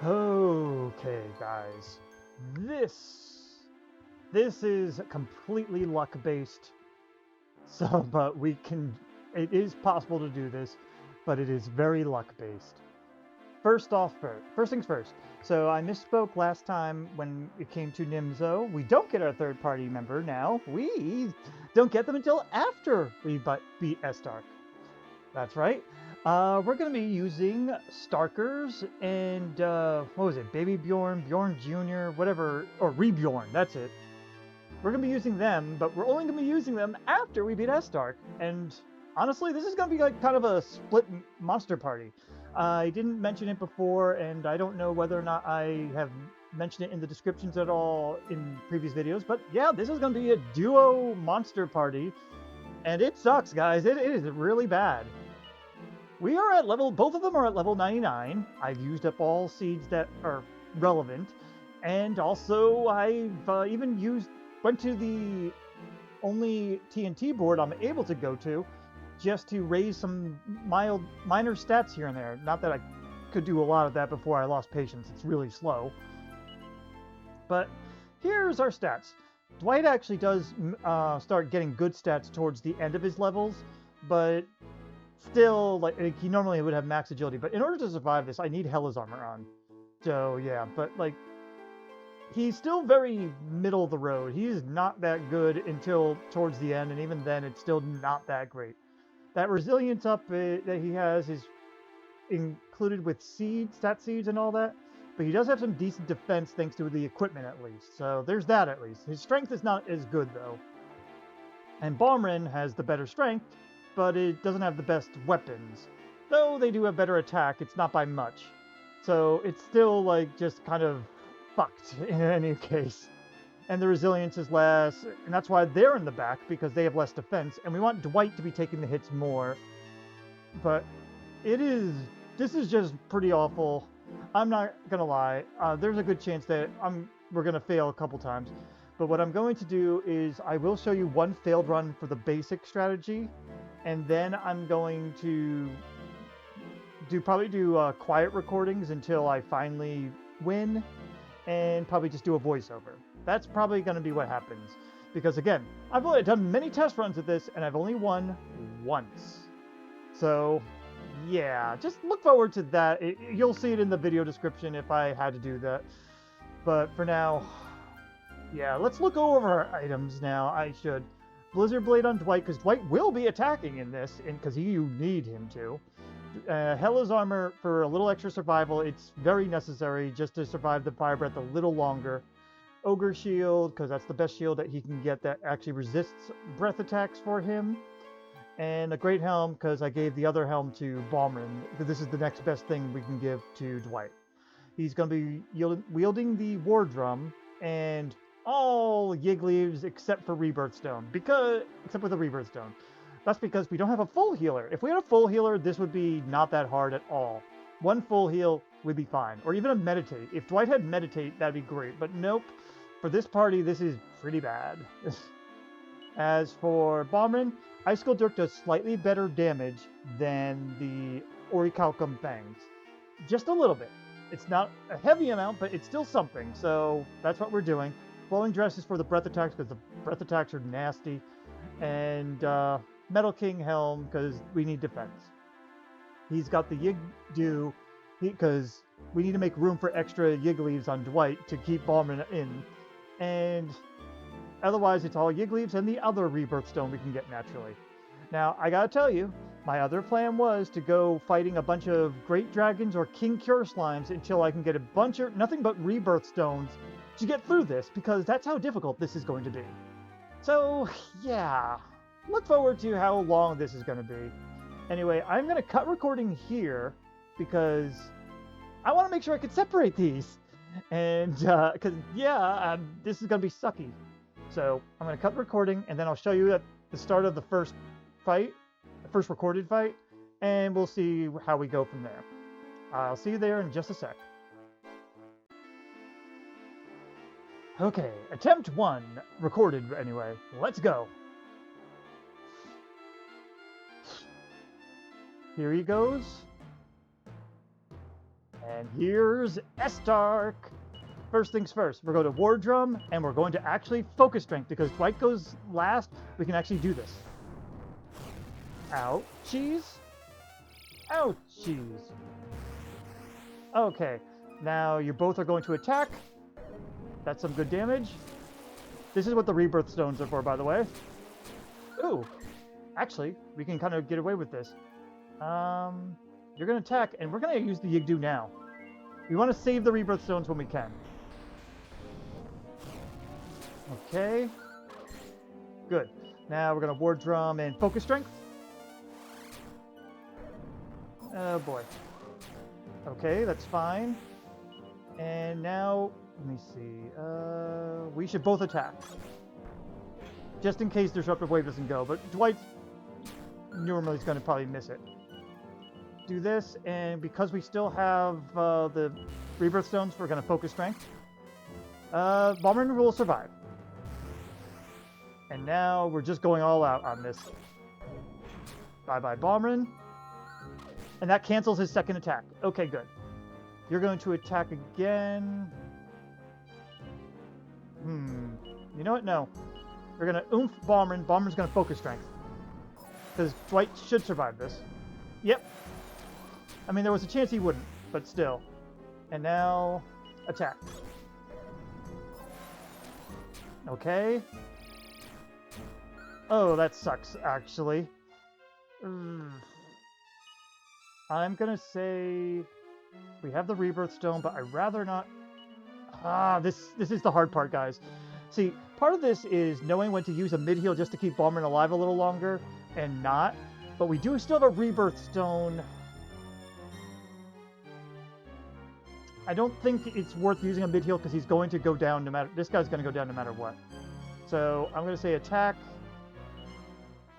Okay, guys. This is completely luck based. So, but it is possible to do this, but it is very luck based. First things first. So I misspoke last time when it came to Nimzo. We don't get our third party member now. We don't get them until after we beat Estark. That's right. We're going to be using Starkers and, what was it? Baby Bjorn, Bjorn Jr., whatever, or Rebjorn, that's it. We're going to be using them, but we're only going to be using them after we beat Estark. And honestly, this is going to be like kind of a split monster party. I didn't mention it before, and I don't know whether or not I have mentioned it in the descriptions at all in previous videos, but yeah, this is going to be a duo monster party, and it sucks, guys. It is really bad. We are at both of them are at level 99. I've used up all seeds that are relevant, and also I've went to the only TNT board I'm able to go to just to raise some minor stats here and there. Not that I could do a lot of that before I lost patience. It's really slow. But here's our stats. Dwight actually does start getting good stats towards the end of his levels, but still, like, he normally would have max agility. But in order to survive this, I need Hela's armor on. So yeah, but like, he's still very middle of the road. He's not that good until towards the end, and even then, it's still not that great. That resilience up that he has is included with stat seeds and all that, but he does have some decent defense thanks to the equipment at least. So there's that at least. His strength is not as good though. And Balmrin has the better strength, but it doesn't have the best weapons. Though they do have better attack, it's not by much. So it's still like just kind of fucked in any case. And the resilience is less, and that's why they're in the back, because they have less defense, and we want Dwight to be taking the hits more. But this is just pretty awful. I'm not gonna lie, there's a good chance that we're gonna fail a couple times. But what I'm going to do is I will show you one failed run for the basic strategy, and then I'm going to probably do quiet recordings until I finally win, and probably just do a voiceover. That's probably going to be what happens. Because again, I've only done many test runs of this, and I've only won once. So, yeah, just look forward to that. You'll see it in the video description if I had to do that. But for now, yeah, let's look over our items now. I should. Blizzard Blade on Dwight, because Dwight will be attacking in this, because you need him to. Hela's armor for a little extra survival. It's very necessary just to survive the fire breath a little longer. Ogre shield, because that's the best shield that he can get that actually resists breath attacks for him. And a great helm, because I gave the other helm to Balmrin. This is the next best thing we can give to Dwight. He's going to be wielding the War Drum and all Yig Leaves except for Rebirth Stone. Except for the Rebirth Stone. That's because we don't have a full healer. If we had a full healer, this would be not that hard at all. One full heal would be fine. Or even a meditate. If Dwight had meditate, that'd be great. But nope. For this party, this is pretty bad. As for Balmrin, Icicle Dirk does slightly better damage than the Orichalcum Fangs. Just a little bit. It's not a heavy amount, but it's still something. So that's what we're doing. Flowing Dress is for the breath attacks, because the breath attacks are nasty. And Metal King Helm, because we need defense. He's got the Yig Dew, because we need to make room for extra Yig Leaves on Dwight to keep Balmrin in. And otherwise, it's all Yig Leaves and the other Rebirth Stone we can get naturally. Now, I gotta tell you, my other plan was to go fighting a bunch of Great Dragons or King Cure Slimes until I can get a bunch of nothing but Rebirth Stones to get through this, because that's how difficult this is going to be. So, yeah, look forward to how long this is going to be. Anyway, I'm going to cut recording here because I want to make sure I can separate these. And, because, yeah, this is going to be sucky. So, I'm going to cut recording, and then I'll show you at the start of the first fight, the first recorded fight, and we'll see how we go from there. I'll see you there in just a sec. Okay, attempt 1, recorded anyway. Let's go. Here he goes. And here's Estark. First things first, we're going to War Drum, and we're going to actually focus strength, because Dwight goes last, we can actually do this. Ouchies. Ouchies. Okay, now you both are going to attack. That's some good damage. This is what the Rebirth Stones are for, by the way. Ooh, actually, we can kind of get away with this. You're going to attack, and we're going to use the Yigdu now. We want to save the Rebirth Stones when we can. Okay. Good. Now we're going to War Drum and Focus Strength. Oh boy. Okay, that's fine. And now, let me see. We should both attack. Just in case Disruptive Wave doesn't go, but Dwight normally is going to probably miss it. Do this, and because we still have the Rebirth Stones, we're going to Focus Strength. Bomberman will survive. And now we're just going all out on this. Bye-bye, Bomberman. And that cancels his second attack. Okay, good. You're going to attack again. You know what? No. We're going to Oomph Bomberman. Bomberman's going to Focus Strength. Because Dwight should survive this. Yep. I mean, there was a chance he wouldn't, but still. And now, attack. Okay. Oh, that sucks, actually. I'm gonna say we have the Rebirth Stone, but I'd rather not. This is the hard part, guys. See, part of this is knowing when to use a mid-heal just to keep Bomberman alive a little longer, and not. But we do still have a Rebirth Stone. I don't think it's worth using a mid-heal because he's going to go down no matter... This guy's going to go down no matter what. So I'm going to say attack.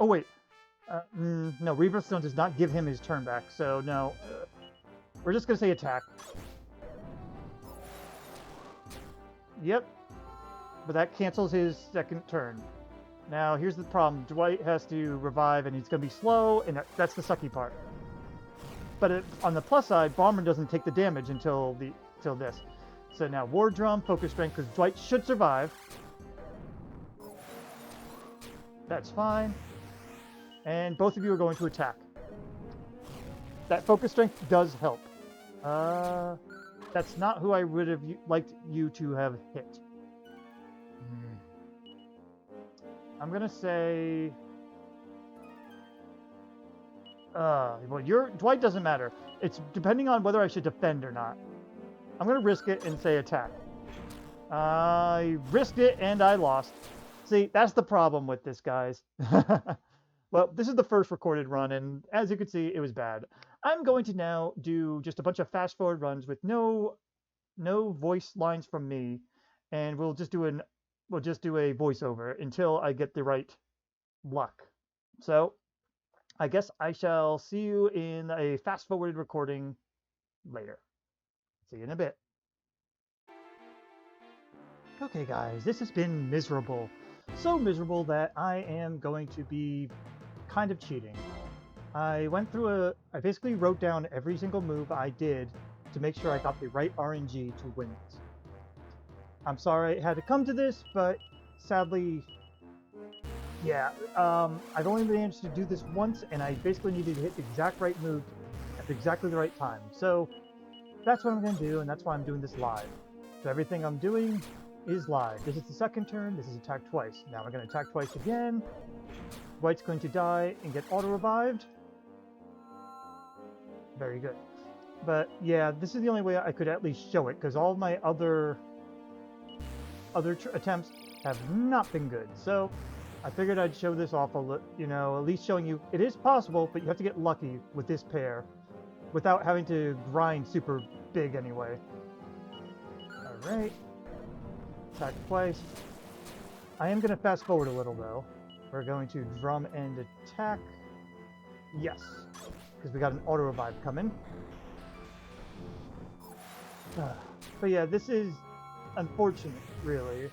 Oh, wait. No, Rebirth Stone does not give him his turn back, so no. We're just going to say attack. Yep. But that cancels his second turn. Now, here's the problem. Dwight has to revive, and he's going to be slow, and that's the sucky part. But on the plus side, Bomberman doesn't take the damage until this. So now War Drum, Focus Strength, because Dwight should survive. That's fine. And both of you are going to attack. That Focus Strength does help. That's not who I would have liked you to have hit. I'm going to say... well, Dwight doesn't matter. It's depending on whether I should defend or not. I'm going to risk it and say attack. I risked it and I lost. See, that's the problem with this, guys. Well, this is the first recorded run, and as you can see, it was bad. I'm going to now do just a bunch of fast-forward runs with no voice lines from me, and we'll just do a voiceover until I get the right luck. So, I guess I shall see you in a fast-forwarded recording later. See you in a bit. Okay, guys, this has been miserable. So miserable that I am going to be kind of cheating. I basically wrote down every single move I did to make sure I got the right RNG to win this. I'm sorry it had to come to this, but sadly, yeah, I've only managed to do this once, and I basically needed to hit the exact right move at exactly the right time. So that's what I'm going to do, and that's why I'm doing this live. So everything I'm doing is live. This is the second turn, this is attack twice. Now we're going to attack twice again. Dwight's going to die and get auto-revived. Very good. But yeah, this is the only way I could at least show it, because all of my other attempts have not been good. So I figured I'd show this off at least showing you it is possible, but you have to get lucky with this pair without having to grind super big anyway. Alright. Attack twice. I am going to fast forward a little though. We're going to drum and attack. Yes. Because we got an auto revive coming. But yeah, this is unfortunate, really.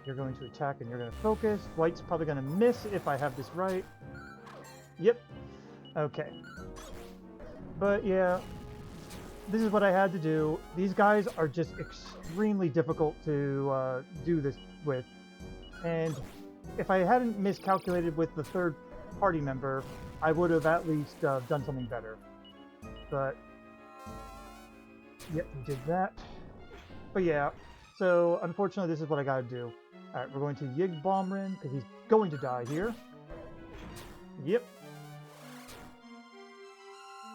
You're going to attack and you're going to focus. Dwight's probably going to miss if I have this right. Yep. Okay. But yeah, this is what I had to do. These guys are just extremely difficult to do this with. And if I hadn't miscalculated with the third party member, I would have at least done something better. But, yep, we did that. But yeah, so unfortunately this is what I gotta do. Alright, we're going to Yig Bombrin, because he's going to die here. Yep.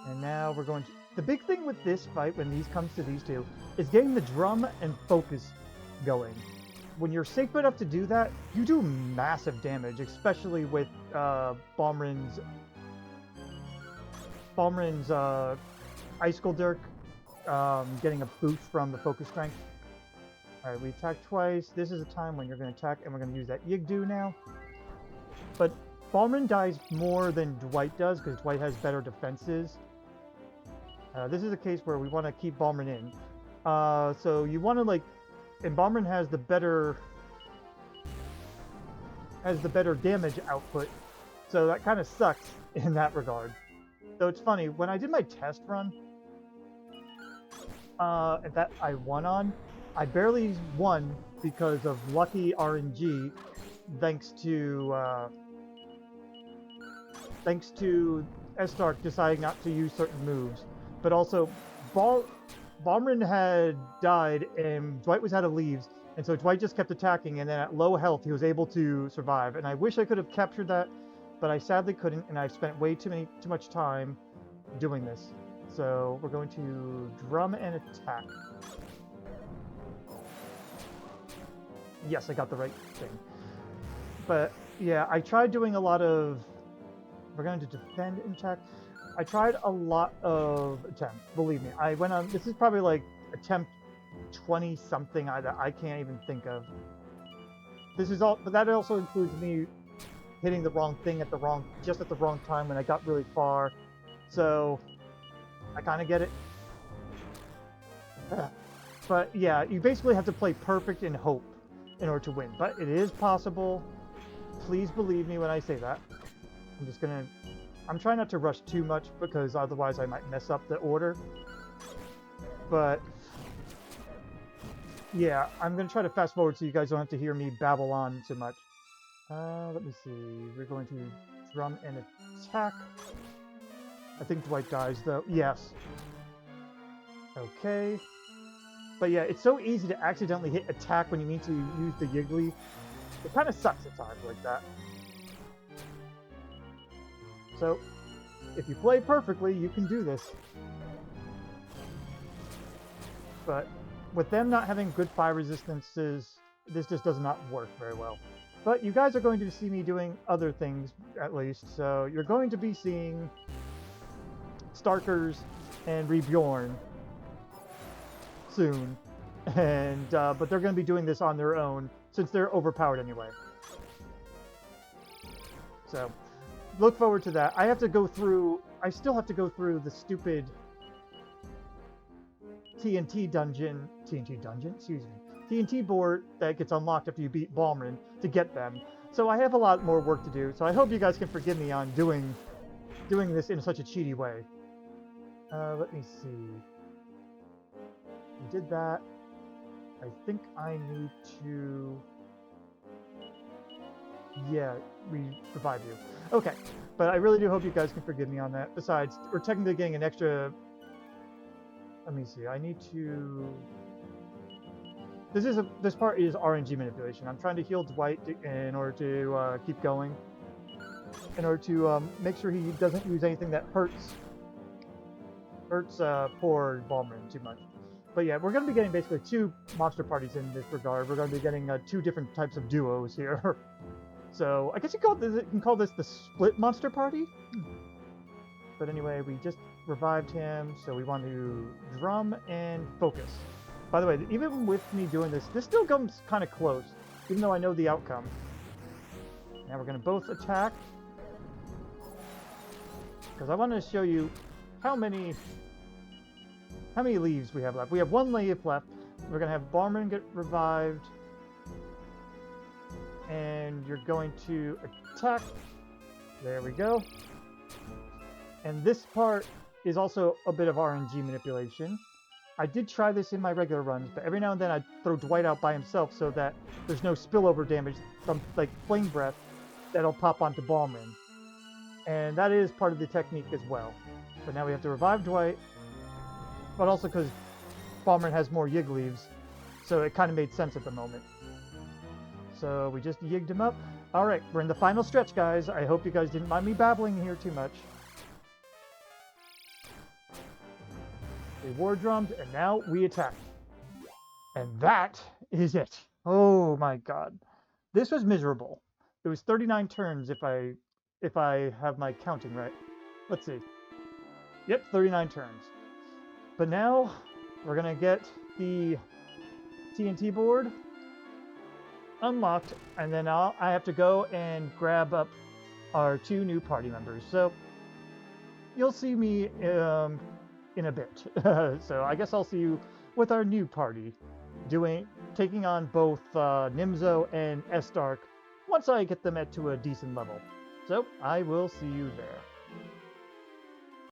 And now we're going to... The big thing with this fight, when these comes to these two, is getting the drum and focus going. When you're safe enough to do that, you do massive damage, especially with Bombrin's Icicle Dirk getting a boost from the focus strength. Alright, we attack twice. This is a time when you're going to attack, and we're going to use that Yigdu now. But Bombrin dies more than Dwight does, because Dwight has better defenses. This is a case where we want to keep Bombrin in. So you want to, like... And Bombrin has the better damage output, so that kind of sucks in that regard. So it's funny, when I did my test run, that I won on, I barely won because of lucky RNG, thanks to Estark deciding not to use certain moves, but also Bombrin had died and Dwight was out of leaves, and so Dwight just kept attacking, and then at low health he was able to survive. And I wish I could have captured that, but I sadly couldn't, and I've spent way too much time doing this. So we're going to drum and attack. Yes, I got the right thing. But yeah, I tried doing a lot of... We're going to defend and attack. I tried a lot of attempts, believe me. I went on... This is probably like attempt 20-something that I can't even think of. This is all... But that also includes me hitting the wrong thing at the wrong... Just at the wrong time when I got really far. So... I kind of get it. But yeah, you basically have to play perfect and hope in order to win. But it is possible. Please believe me when I say that. I'm just gonna... I'm trying not to rush too much because otherwise I might mess up the order. But... yeah, I'm gonna try to fast forward so you guys don't have to hear me babble on too much. Let me see. We're going to drum and attack. I think Dwight dies though. Yes. Okay. But yeah, it's so easy to accidentally hit attack when you mean to use the Yiggly. It kind of sucks at times like that. So, if you play perfectly, you can do this. But with them not having good fire resistances, this just does not work very well. But you guys are going to see me doing other things, at least. So you're going to be seeing Starkers and Rebjorn soon. And but they're going to be doing this on their own, since they're overpowered anyway. So... look forward to that. I still have to go through the stupid TNT dungeon, excuse me, TNT board that gets unlocked after you beat Bombrin to get them. So I have a lot more work to do. So I hope you guys can forgive me on doing this in such a cheaty way. Let me see. We did that. I think I need to... yeah, revive you. Okay, but I really do hope you guys can forgive me on that. Besides, we're technically getting an extra... let me see, I need to... This part is RNG manipulation. I'm trying to heal Dwight in order to keep going. In order to make sure he doesn't use anything that hurts poor Bombrin too much. But yeah, we're going to be getting basically 2 monster parties in this regard. We're going to be getting 2 different types of duos here. So, I guess you can call this the split monster party? But anyway, we just revived him, so we want to drum and focus. By the way, even with me doing this still comes kind of close, even though I know the outcome. Now we're going to both attack. Because I want to show you how many leaves we have left. We have 1 leaf left. We're going to have Bombrin get revived. And you're going to attack. There we go. And this part is also a bit of RNG manipulation. I did try this in my regular runs, but every now and then I'd throw Dwight out by himself so that there's no spillover damage from like Flame Breath that'll pop onto Balmrin. And that is part of the technique as well. But now we have to revive Dwight, but also because Balmrin has more Yig leaves, so it kind of made sense at the moment. So we just yigged him up. Alright, we're in the final stretch, guys. I hope you guys didn't mind me babbling here too much. We war drummed, and now we attack. And that is it. Oh my god. This was miserable. It was 39 turns if I have my counting right. Let's see. Yep, 39 turns. But now we're gonna get the TNT board unlocked, and then I have to go and grab up our 2 new party members. So you'll see me in a bit. So I guess I'll see you with our new party, taking on both Nimzo and Estark once I get them to a decent level. So I will see you there.